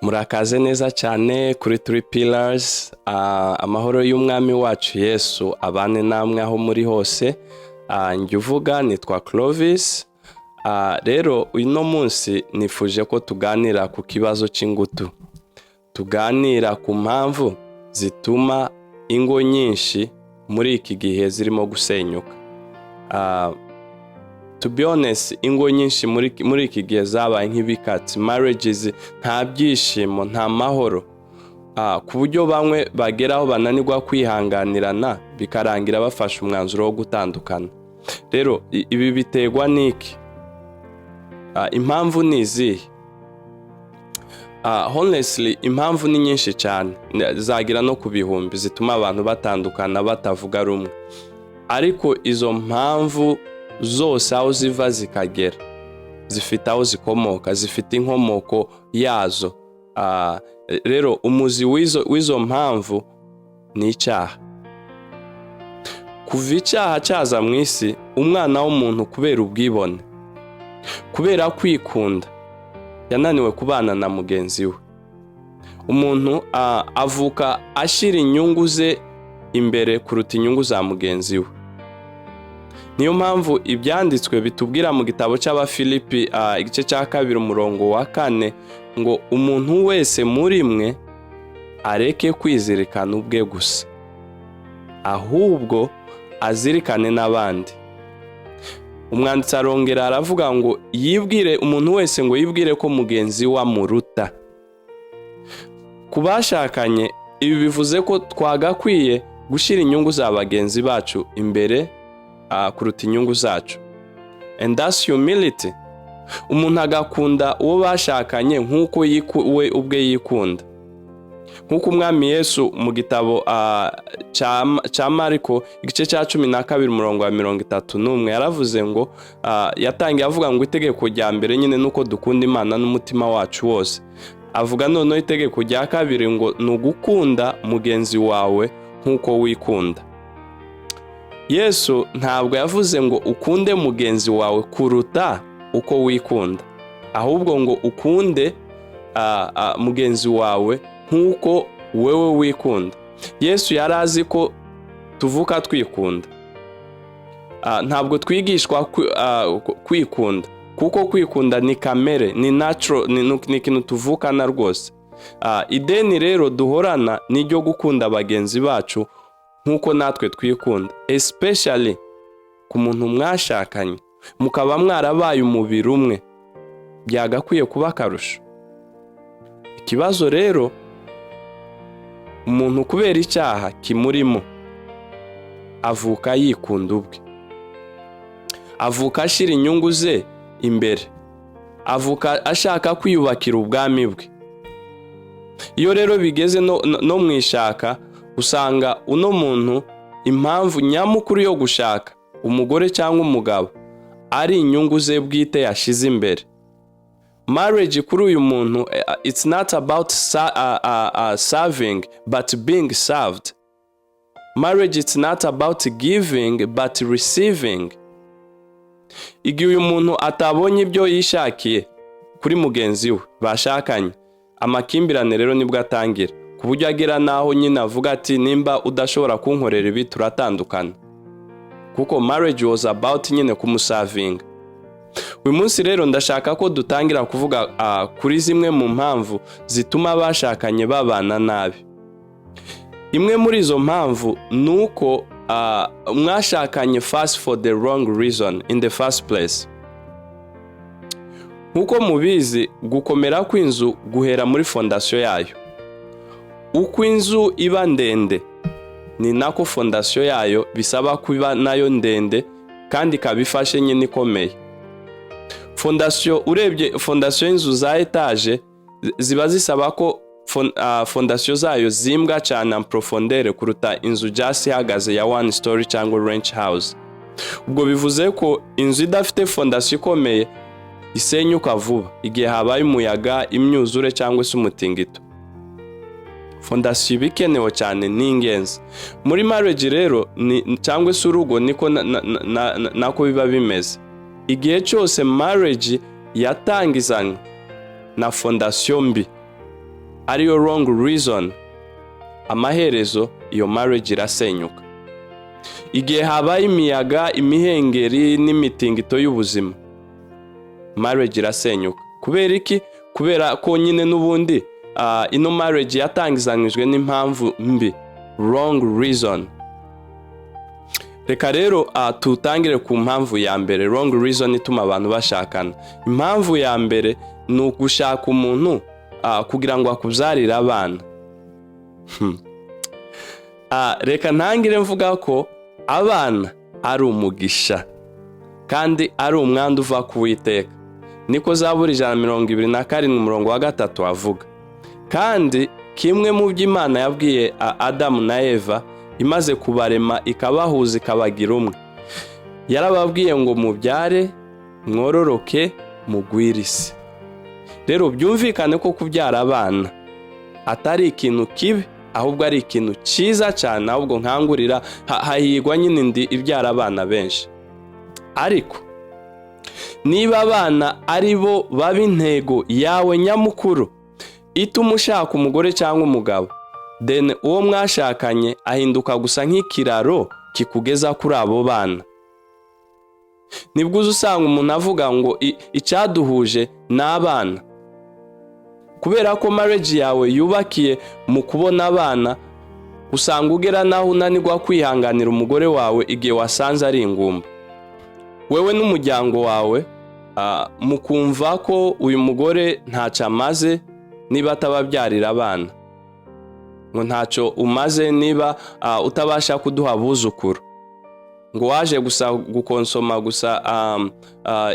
Murakaze neza cyane kuri Three Pillars. Amahoro y'umwami wacu Yesu abane namwe aho muri hose. Njye uvuga nitwa Clovis. Rero uno munsi nifuje ko tuganira ku kibazo cy'ingutu. Tuganira ku mpamvu zituma ingo nyinshi muri iki gihe zirimo gusenyuka. To be honest, ingo nyinshi muri iki gihe zabaye nk'ibikatsi. Marriages nta byishimo, nta mahoro. Ku buryo bamwe bageraho bananirwa kwihanganirana bikarangira bafashe umwanzuro wo gutandukana. Rero ibi biterwa n'iki? Impamvu ni izihe? Honestly, impamvu ni nyinshi cyane, zagira no ku bihumbi zituma abantu batandukana batavuga rumwe. Ariko izo mpamvu zose aho ziva zikagera, zifite aho zikomoka, zifite inkomoko yazo. Rero umuzi w'izo mpamvu ni icyaha. Kuva icyaha cyaza mu isi, umwana w'umuntu kubera ubwibone, kubera kwikunda, yananiwe kubana na mugenzi we. Umuntu avuka ashyira inyungu ze imbere kuruta inyungu za mugenzi we. Niyo mpamvu ibyanditswe bitubwira mu gitabo cy'Abafilipi igice cya 2 umurongo wa 4 ngo umuntu wese muri mwe areke kwizirikana ubwe gusa, ahubwo azirikane n'abandi. Umwanditsi arongera aravuga ngo umuntu wese ngo yibwire ko mugenzi we amuruta. Ku bashakanye, ibi bivuze ko twagakwiye gushyira inyungu za bagenzi bacu imbere kuruta inyungu zacu. And that's humility. Umuntu agakunda uwo bashakanye nk'uko we ubwe yikunda. Nk'uko umwami Yesu mu gitabo cya Mariko igice cya 12 umurongo wa 31 yaravuze ngo yatangiye avuga ngo itegeko rya mbere nyine nuko dukunda Imana n'umutima wacu wose. Avuga noneho itegeko rya kabiri ngo ni ugukunda mugenzi wawe nk'uko wikunda. Yesu ntabwo yavuze ngo ukunde mugenzi wawe kuruta uko wikunda, ahubwo ngo ukunde mugenzi wawe nk'uko wewe wikunda. Yesu yari azi ko tuvuka twikunda. Ntabwo twigishwa kwikunda, kuko kwikunda ni kamere, ni natural, ni ikintu tuvukana rwose. Ideni rero duhorana ni ryo gukunda bagenzi bacu nk'uko natwe twikunda, especially ku muntu mwashakanye mukaba mwarabaye umubiri umwe, byagakwiye kuba akarusho. Ikibazo rero, umuntu kubera icyaha kimurimo avuka yikunda ubwe, avuka ashyira inyungu ze imbere, avuka ashaka kwiyubakira ubwami bwe. Iyo rero bigeze no mwishaka, usanga uno muntu impamvu nyamukuru yo gushaka umugore cyangwa umugabo ari inyungu ze bwite yashize imbere. Marriage kuri uyu muntu, it's not about serving but being served. Marriage it's not about giving but receiving. Igihe uyu muntu atabonye ibyo yishakiye kuri mugenzi we bashakanye, amakimbirane rero nibwo atangira, ku buryo agera naho nyine avuga ati nimba udashobora kunkorera ibi turatandukana. Kuko marriage was about nyine kumusavinga. Uyu munsi rero ndashaka ko dutangira kuvuga kuri zimwe mu mpamvu zituma abashakanye babana nabi. Imwe muri izo mpamvu nuko mwashakanye first for the wrong reason in the first place. Nkuko mubizi, gukomera kw'inzu guhera muri fondasiyo yayo. Uko inzu iba ndende ni nako fondasiyo yayo bisaba kuba nayo ndende kandi kabifashe nyine ikomeye. Fondasiyo, urebye fondasiyo y'inzu za etaje ziba zisaba ko fondasiyo zayo zimbwa cyane en profondeur kuruta inzu just ihagaze ya one story cyangwa ranch house. Ubwo bivuze ko inzu idafite fondasiyo ikomeye isenyuka vuba igihe habaye umuyaga, imyuzure cyangwa se umutingito. Fondasiyo bikenewe cyane ni ingenzi. Muri marriage rero cyangwa se urugo niko nako biba bimeze. Igihe cyose marriage yatangizanywe na fondasiyo mbi, ariyo wrong reason, amaherezo iyo marriage irasenyuka. Igihe habaye imiyaga, imihengeri n'imitingito y'ubuzima, marriage irasenyuka. Kubera iki? Kubera ko nyine n'ubundi ino marriage yatangizanijwe n'impamvu mbi, wrong reason. Reka rero tutangire ku mpamvu ya mbere, wrong reason ituma abantu bashakana. Impamvu ya mbere ni ugushaka umuntu kugira ngo akubyarire abana. Reka ntangire mvuga ko abana ari umugisha kandi ari umwandu uva ku Uwiteka. Niko Zaburi 127:3 avuga. Kandi kimwe mu by'Imana yabwiye Adamu na Eva imaze kubarema ikabahuza ikabagira umwe, yarababwiye ngo mubyare, mwororoke, mugwire isi. Rero byumvikane ko kubyara abana atari ikintu kibi, ahubwo ari ikintu cyiza cyane. Ahubwo nkangurira hahigwa nyine ibyara abana benshi. Ariko niba abana ari bo baba intego yawe nyamukuru ituma ushaka umugore cyangwa umugabo, then uwo mwashakanye ahinduka gusa nk'ikiraro kikugeza kuri abo bana. Nibwo usanga umuntu avuga ngo icyaduhuje n'abana. Kubera ko marriage yawe yubakiye mu kubona abana, usanga ugera naho unanirwa kwihanganira umugore wawe igihe wasanze ari ingumba. Wewe n'umuryango wawe mukumva ko uyu mugore ntacyo amaze niba atababyarira abana, ngo ntacyo umaze niba utabasha kuduha abuzukuru, ngo waje gusa gukonsoma gusa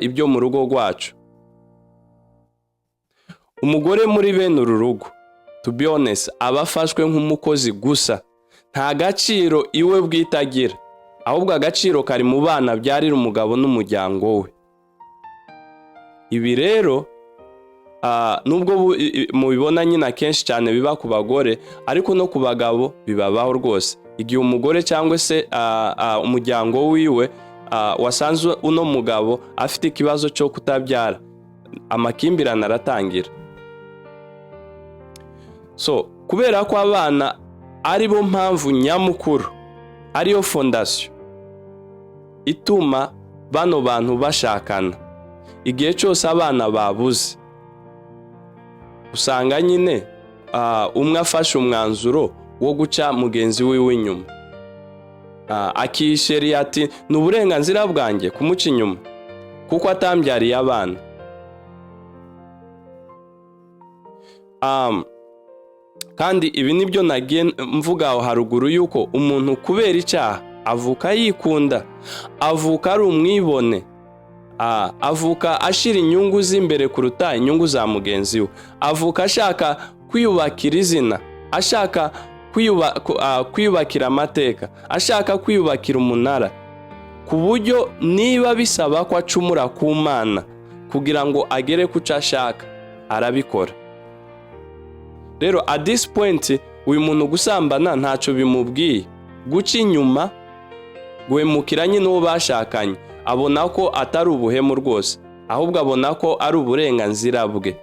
ibyo mu rugo rwacu. Umugore muri bene uru rugo, to be honest, abafashwe nk'umukozi gusa, nta gaciro iwe bwitagira, ahubwo agaciro kari mu bana byarira umugabo n'umuryango we. Ibi rero nubwo mubibona nyine akenshi cyane biba ku bagore, ariko no ku bagabo bibabaho rwose. Igihe umugore cyangwa se umuryango wiwe wasanze uno mugabo afite ikibazo cyo kutabyara, amakimbirane aratangira. So kubera ko abana ari bo mpamvu nyamukuru, ariyo fondasiyo ituma bano bantu bashakana, igihe cyose abana babuze usanga nyine umwe afashe umwanzuro wo guca mugenzi wiwe inyuma, akisheri ati ni uburenganzira bwanjye kumuca inyuma kuko atambyariye abana. Kandi ibi nibyo nagiye mvuga aho haruguru, yuko umuntu kubera icyaha avuka yikunda, avuka ari umwibone, avuka ashira inyungu z'imbere kuruta inyungu za mugenzi we, avuka ashaka kwiyubakira izina, ashaka kwiyubakira amateka, ashaka kwiyubakira umunara, ku buryo niba bisaba ko acumura ku Mana kugira ngo agere ku cyo ashaka arabikora. Rero at this point uyu muntu gusambana ntacyo bimubwiye, guca inyuma, guhemukira nyine uwo bashakanye, abona ko atari ubuhemu rwose, ahubwo abona ko ari uburenganzira bwe.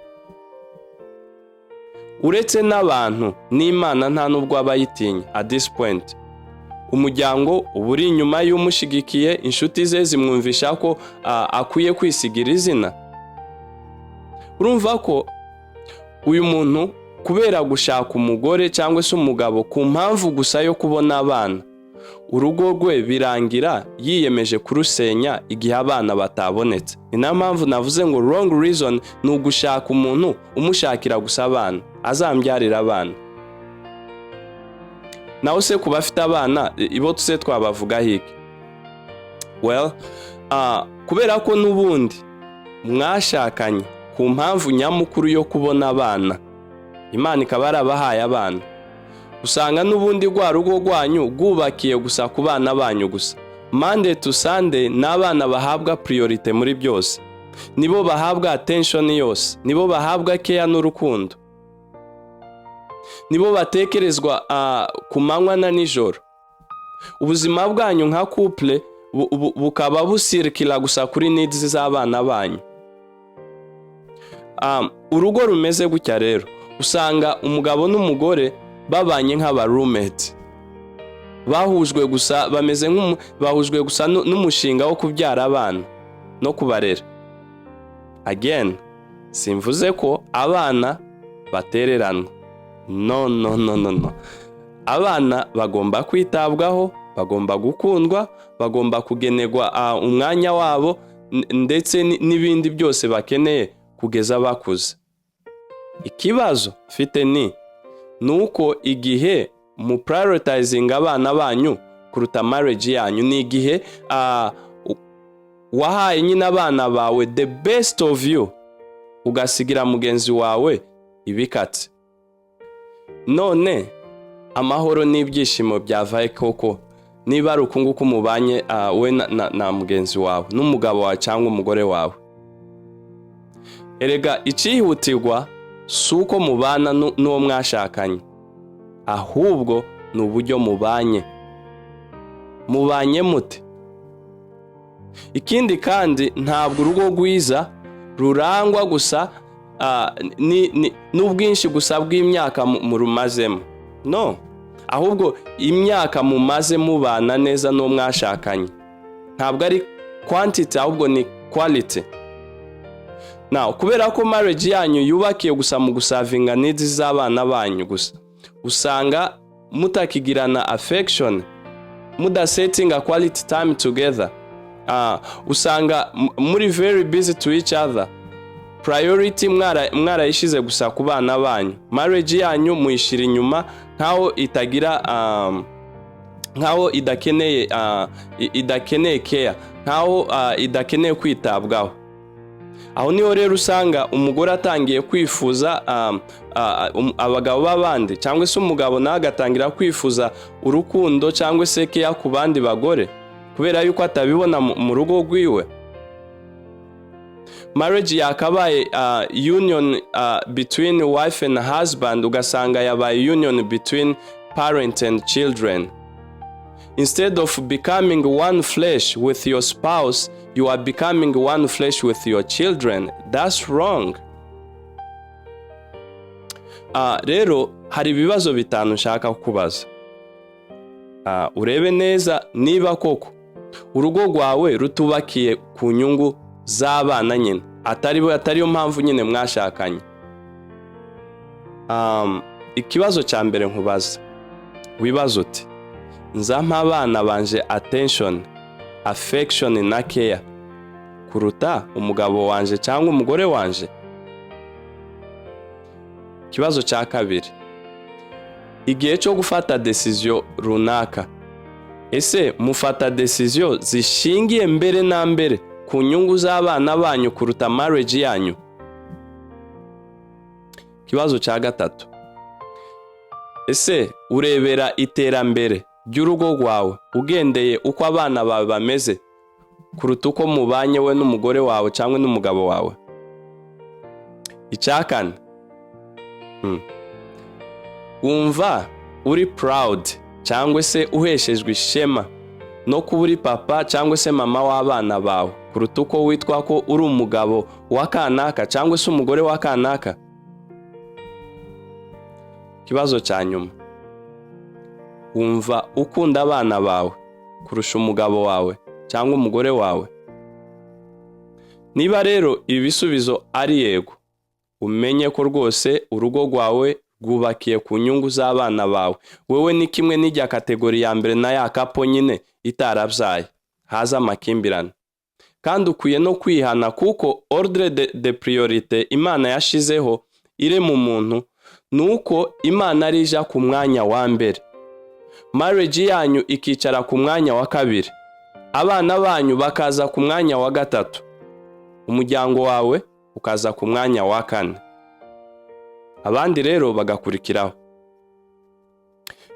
Uretse n'abantu n'Imana nta nubwo abayitinya at this point. Umuryango uba uri inyuma y'umushigikiye, inshuti ze zimwumvisha ko akwiye kwisigira izina. Urumva ko uyu muntu kubera gushaka umugore cyangwa se umugabo ku mpamvu gusa yo kubona abana, urugo rwe birangira yiyemeje kurusenya igihe abana batabonetse. Ni nayo mpamvu navuze ngo wrong reason ni ugushaka umuntu umushakira gusa abana, azambyarira abana. Naho se kuba afite abana, ibo tuse twabavuga hiki? Well, kubera ko n'ubundi mwashakanye ku mpamvu nyamukuru yo kubona abana, Imana ikaba yarabahaye abana, usanga n'ubundi rwa rugo rwanyu rwubakiye gusa ku bana banyu gusa. Monday to Sunday n'abana bahabwa priority muri byose, nibo bahabwa attention yose, nibo bahabwa care n'urukundo, nibo batekerezwa ku manywa na nijoro. Ubuzima bwanyu nka couple bukaba busirikira gusa kuri needs z'abana banyu. Urugo rumeze gutya rero, usanga umugabo n'umugore babanye nk'aba roommate, bahujwe gusa n'umushinga wo kubyara abana no kubarera. Again, simvuze ko abana batereranwa. No. Abana bagomba kwitabwaho, bagomba gukundwa, bagomba kugenerwa umwanya wabo ndetse n'ibindi byose bakeneye kugeza bakuze. Ikibazo mfite ni uko igihe mu prioritizing abana banyu kuruta marriage yanyu, ni igihe wahaye nyine abana bawe the best of you, ugasigira mugenzi wawe ibikatse. None amahoro n'ibyishimo byavaye koko niba ari ukunguka umubanye we na mugenzi wawe n'umugabo wawe cyangwa umugore wawe? Erega icihutirwa si uko mubana n'uwo mwashakanye, ahubwo ni uburyo mubanye mute. Ikindi kandi ntabwo urugo rwiza rurangwa gusa n'ubwinshi gusa bw'imyaka murumazemo, no, ahubwo imyaka mumaze mubana neza n'uwo mwashakanye. Ntabwo ari quantity ahubwo ni quality. Now, kubera ko marriage yanyu yubakiye gusa mu gusavinga needs z'abana banyu gusa, usanga mutakigirana affection, mudasetting a quality time together. Usanga muri very busy to each other. Priority mwarayishize gusa ku bana banyu. Marriage yanyu muyishira inyuma nkaho idakeneye care, nkaho idakeneye kwitabwaho. Aho niho rero usanga umugore atangiye kwifuza abagabo b'abandi, cyangwa se umugabo nawe agatangira kwifuza urukundo cyangwa se care ku bandi bagore kubera yuko atabibona mu rugo rwiwe. Marriage yakabaye union between wife and husband, ugasanga yabaye union between parent and children. Instead of becoming one flesh with your spouse, you are becoming one flesh with your children. That's wrong. Rero hari ibibazo bitanu nshaka kukubaza. Urebe neza niba koko urugo rwawe rutubakiye ku nyungu z'abana nyine, atariyo mpamvu nyine mwashakanye. Ikibazo cya mbere nkubaza, wibaza uti nzampa abana banje attention, affection na care kuruta umugabo wanje cyangwa umugore wanje? Ikibazo cya kabiri, igihe cyo gufata decision runaka, ese mufata decision zishingiye mbere na mbere ku nyungu z'abana banyu kuruta marriage yanyu? Ikibazo cya gatatu, ese urebera iterambere ry'urugo rwawe ugendeye uko abana bawe bameze kuruta uko mubanye we n'umugore wawe cyangwa n'umugabo wawe? Icya kane, wumva uri proud cyangwa se uheshejwe ishema no kuba uri papa cyangwa se mama w'abana bawe kuruta uko witwa ko uri umugabo wa kanaka cyangwa se umugore wa kanaka? Ikibazo cya nyuma, wumva ukunda abana bawe kurusha umugabo wawe cyangwa umugore wawe? Niba rero ibi bisubizo ari yego, umenye ko rwose urugo rwawe rwubakiye ku nyungu z'abana bawe. Wewe ni kimwe n'ijya kategori ya mbere na ya kapo nyine itarabyaye, haza amakimbirane. Kandi ukwiye no kwihana kuko ordre de priorité Imana yashizeho ire mu muntu nuko Imana arija ku mwanya wa mbere, marriage yanyu ikicara ku mwanya wa kabiri, abana banyu bakaza ku mwanya wa gatatu, umuryango wawe ukaza ku mwanya wa kane, abandi rero bagakurikiraho.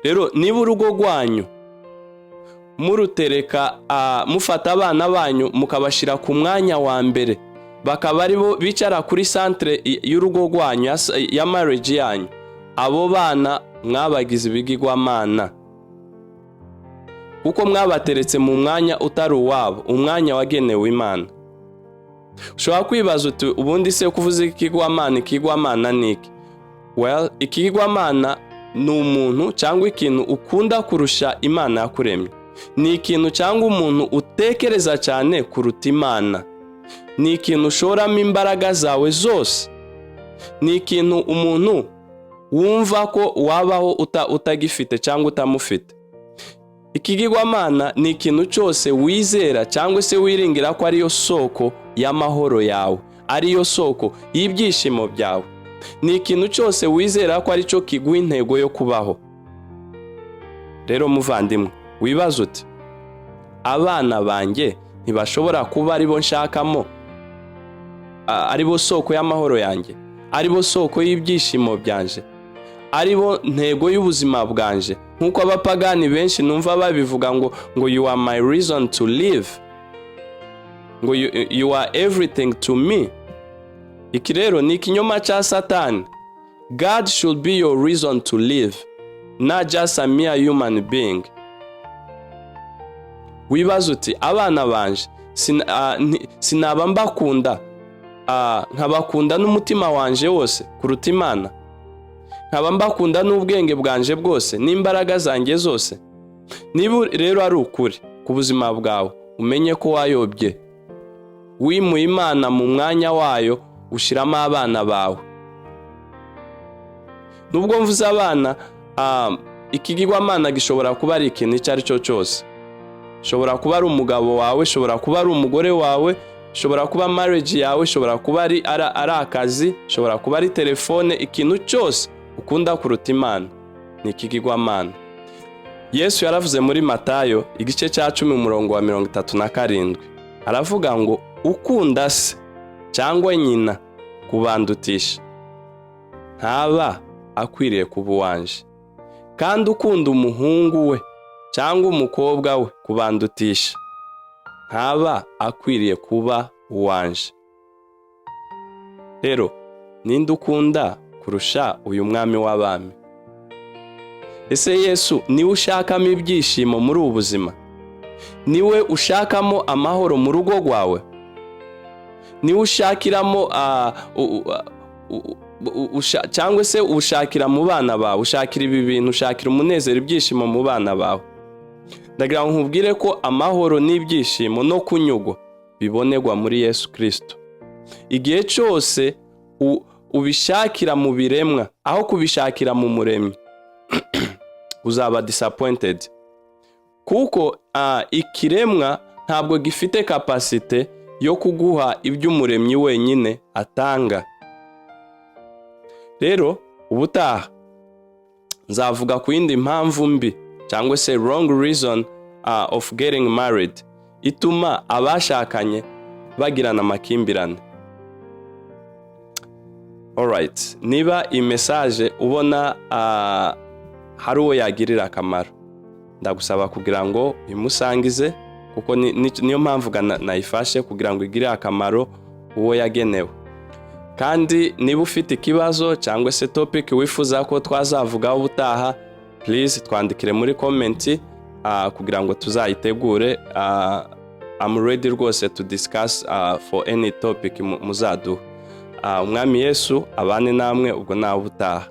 Rero niba urugo rwanyu murutereka mufata abana banyu mukabashira ku mwanya wa mbere, bakaba aribo bicara kuri centre y'urugo rwanyu ya marriage yanyu, abo bana mwabagize ibigirwamana kuko mwabateretse mu mwanya utari uwabo, umwanya wagenewe Imana. Ushobora kwibaza uti ubundi se kuvuza ikigwamana niki? well, ikigirwamana ni umuntu cyangwa ikintu ukunda kurusha Imana yakuremye. Ni ikintu cyangwa umuntu utekereza cyane kuruta Imana. Ni ikintu ushoramo imbaraga zawe zose. Ni ikintu umuntu wumva ko wabaho utagifite cyangwa utamufite. Ikigirwamana ni ikintu cyose wizera cyangwa se wiringira ko ariyo soko y'amahoro yawe, ariyo soko y'ibyishimo byawe. Ni ikintu cyose wizera ko ari cyo kiguha intego yo kubaho. Rero muvandimwe, wibaza uti abana banjye ntibashobora kuba aribo nshakamo, aribo soko y'amahoro yanjye, aribo soko y'ibyishimo byanje, aribo ntego y'ubuzima bwanje, nk'uko abapagani benshi numva babivuga ngo you are my reason to live, ngo you are everything to me. Iki rero ni ikinyoma cya Satani. God should be your reason to live, not just a mere human being. Wibaza uti abana banje sinaba mbakunda nkabakunda n'umutima wanje wose kuruta Imana, nkaba mbakunda n'ubwenge bwanje bwose n'imbaraga zanjye zose? Niba rero ari ukuri ku buzima bwawe, umenye ko wayobye, wimuye Imana mu mwanya wayo, ushiramo abana bawe. Nubwo mvuze abana, ikigirwamana gishobora kuba ari ikintu icyo ari cyo cyose. Shobora kuba ari umugabo wawe, shobora kuba ari umugore wawe, shobora kuba marriage yawe, shobora kuba ari akazi, shobora kuba ari telefone. Ikintu cyose ukunda kuruta Imana ni ikigirwamana. Yesu yaravuze muri Matayo igice cya 10 umurongo wa 37, aravuga ngo ukunda se cyangwa nyina kubandutisha ntaba akwiriye kuba uwanje, kandi ukunda umuhungu we cyangwa umukobwa we kubandutisha ntaba akwiriye kuba uwanje. Rero ninde ukunda kurusha uyu mwami w'abami? Ese Yesu niwe ushakamo ibyishimo muri ubu buzima? Niwe ushakamo amahoro mu rugo rwawe? Niwe ushakiramo cyangwa se ushakira mu bana bawe, ushakira ibi bintu, ushakira umunezero, ibyishimo mu bana bawe? Ndagira ngo nkubwire ko amahoro n'ibyishimo no kunyugwa bibonerwa muri Yesu Kristo. Igihe cyose ubishakira mu biremwa aho kubishakira mu muremyi, uzaba disappointed, kuko ikiremwa ntabwo gifite capacity yo kuguha iby'umuremyi wenyine atanga. Rero ubutaha nzavuga ku yindi mpamvu mbi cyangwa se wrong reason of getting married ituma abashakanye bagirana amakimbirane. Alright, niba iyi message ubona hari uwo yagirira akamaro, ndagusaba kugira ngo imusangize, kuko niyo mpamvu nayifashe kugira ngo igire akamaro uwo yagenewe. Kandi niba ufite ikibazo cyangwa se topic wifuza ko twazavugaho ubutaha, please twandikire muri comment kugira ngo tuzayitegure. I'm ready rwose to discuss for any topic muzaduha. Umwami Yesu abane namwe ubwo nawe ubutaha.